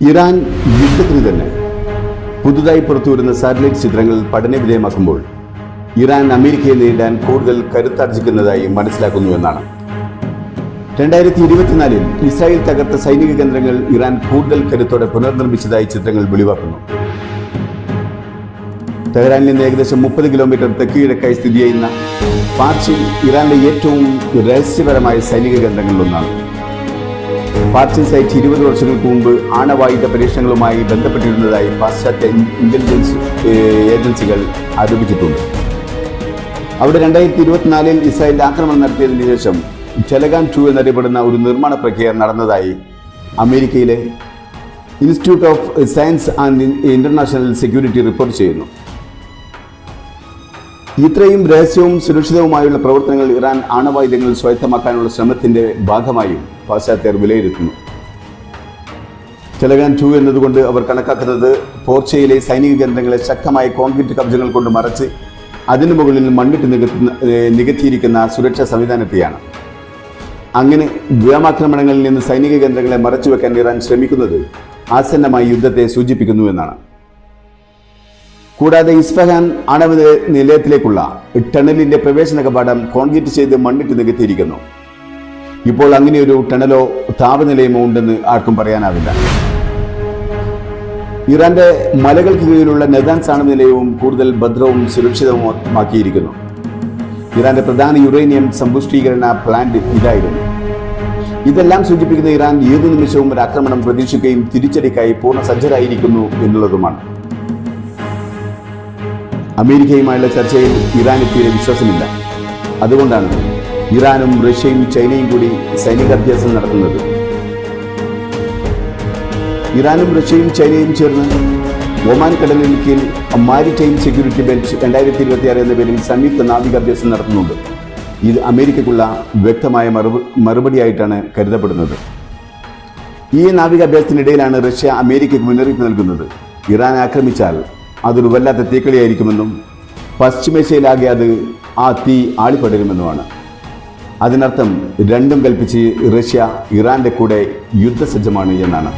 Iran യുദ്ധത്തിന് തന്നെ പുതുതായി പുറത്തുവരുന്ന സാറ്റലൈറ്റ് ചിത്രങ്ങൾ പഠനവിധേയമാക്കുമ്പോൾ ഇറാൻ അമേരിക്കയെ നേരിടാൻ കൂടുതൽ കരുത്താർജിക്കുന്നതായി മനസ്സിലാക്കുന്നുവെന്നാണ്. 2024 ഇസ്രായേൽ തകർത്ത സൈനിക കേന്ദ്രങ്ങൾ ഇറാൻ കൂടുതൽ കരുത്തോടെ പുനർനിർമ്മിച്ചതായി ചിത്രങ്ങൾ വെളിവാക്കുന്നു. തെഹ്റാനിൽ നിന്ന് ഏകദേശം 30 കിലോമീറ്റർ തെക്ക് കിഴക്കായി സ്ഥിതി ചെയ്യുന്ന പാർച്ചിൻ ഇറാനിലെ ഏറ്റവും രഹസ്യപരമായ സൈനിക കേന്ദ്രങ്ങളിലൊന്നാണ്. പാർച്ചിൻ സൈറ്റ് 20 വർഷങ്ങൾക്ക് മുമ്പ് ആണവായുധ പരീക്ഷണങ്ങളുമായി ബന്ധപ്പെട്ടിരുന്നതായി പാശ്ചാത്യ ഇന്റലിജൻസ് ഏജൻസികൾ ആരോപിച്ചിട്ടുണ്ട്. അവിടെ 2024 ഇസ്രായേൽ ആക്രമണം നടത്തിയതിനു ശേഷം ചെലഗാൻ 2 എന്നറിയപ്പെടുന്ന ഒരു നിർമ്മാണ പ്രക്രിയ നടന്നതായി അമേരിക്കയിലെ institute of science and international security report ചെയ്യുന്നു. ഇത്രയും രഹസ്യവും സുരക്ഷിതവുമായുള്ള പ്രവർത്തനങ്ങൾ ഇറാൻ ആണവായുധങ്ങൾ സ്വായത്തമാക്കാനുള്ള ശ്രമത്തിന്റെ ഭാഗമായും പാശ്ചാത്യർ വിലയിരുത്തുന്നു. ചെലഗാൻ 2 എന്നതുകൊണ്ട് അവർ കണക്കാക്കുന്നത് പോർച്ചയിലെ സൈനിക കേന്ദ്രങ്ങളെ ശക്തമായ കോൺക്രീറ്റ് കവചങ്ങൾ കൊണ്ട് മറച്ച് അതിനു മുകളിൽ മണ്ണിട്ട് നികത്തിയിരിക്കുന്ന സുരക്ഷാ സംവിധാനത്തെയാണ്. അങ്ങനെ വ്യോമാക്രമണങ്ങളിൽ നിന്ന് സൈനിക കേന്ദ്രങ്ങളെ മറച്ചുവെക്കാൻ ഇറാൻ ശ്രമിക്കുന്നത് ആസന്നമായ യുദ്ധത്തെ സൂചിപ്പിക്കുന്നുവെന്നാണ്. കൂടാതെ ഇസ്ഫഹാൻ ആണവ നിലയത്തിലേക്കുള്ള ടണലിന്റെ പ്രവേശന കവാടം കോൺക്രീറ്റ് ചെയ്ത് മണ്ണിട്ട് നികത്തിയിരിക്കുന്നു. ഇപ്പോൾ അങ്ങനെയൊരു ടണലോ താപനിലയമോ ഉണ്ടെന്ന് ആർക്കും പറയാനാവില്ല. ഇറാന്റെ മലകൾക്ക് കീഴിലുള്ള നദാൻസ് ആണവ നിലയവും കൂടുതൽ ഭദ്രവും സുരക്ഷിതവുമാക്കിയിരിക്കുന്നു. ഇറാന്റെ പ്രധാന യുറേനിയം സമ്പുഷ്ടീകരണ പ്ലാന്റ് ഇതായിരുന്നു. ഇതെല്ലാം സൂചിപ്പിക്കുന്ന ഇറാൻ ഏതു നിമിഷവും ഒരു ആക്രമണം പ്രതീക്ഷിക്കുകയും തിരിച്ചടിക്കായി പൂർണ്ണ സജ്ജരായിരിക്കുന്നു എന്നുള്ളതുമാണ്. അമേരിക്കയുമായുള്ള ചർച്ചയിൽ ഇറാന് തീരെ വിശ്വാസമില്ല. അതുകൊണ്ടാണ് ഇറാനും റഷ്യയും ചൈനയും കൂടി സൈനികാഭ്യാസം നടത്തുന്നത്. ഇറാനും റഷ്യയും ചൈനയും ചേർന്ന് ഒമാൻ കടലിൽ കീഴിൽ മാരിടൈം സെക്യൂരിറ്റി ബെൽറ്റ് 2026 എന്ന പേരിൽ സംയുക്ത നാവികാഭ്യാസം നടത്തുന്നുണ്ട്. ഇത് അമേരിക്കയ്ക്കുള്ള വ്യക്തമായ മറുപടിയായിട്ടാണ് കരുതപ്പെടുന്നത്. ഈ നാവികാഭ്യാസത്തിനിടയിലാണ് റഷ്യ അമേരിക്കയ്ക്ക് മുന്നറിയിപ്പ് നൽകുന്നത്. ഇറാൻ ആക്രമിച്ചാൽ അതൊരു വല്ലാത്ത തീക്കളിയായിരിക്കുമെന്നും പശ്ചിമേഷ്യയിലാകെ ആ തീ ആളിപ്പടരുമെന്നുമാണ്. അതിനർത്ഥം രണ്ടും കൽപ്പിച്ച് റഷ്യ ഇറാന്റെ കൂടെ യുദ്ധസജ്ജമാണ് എന്നാണ്.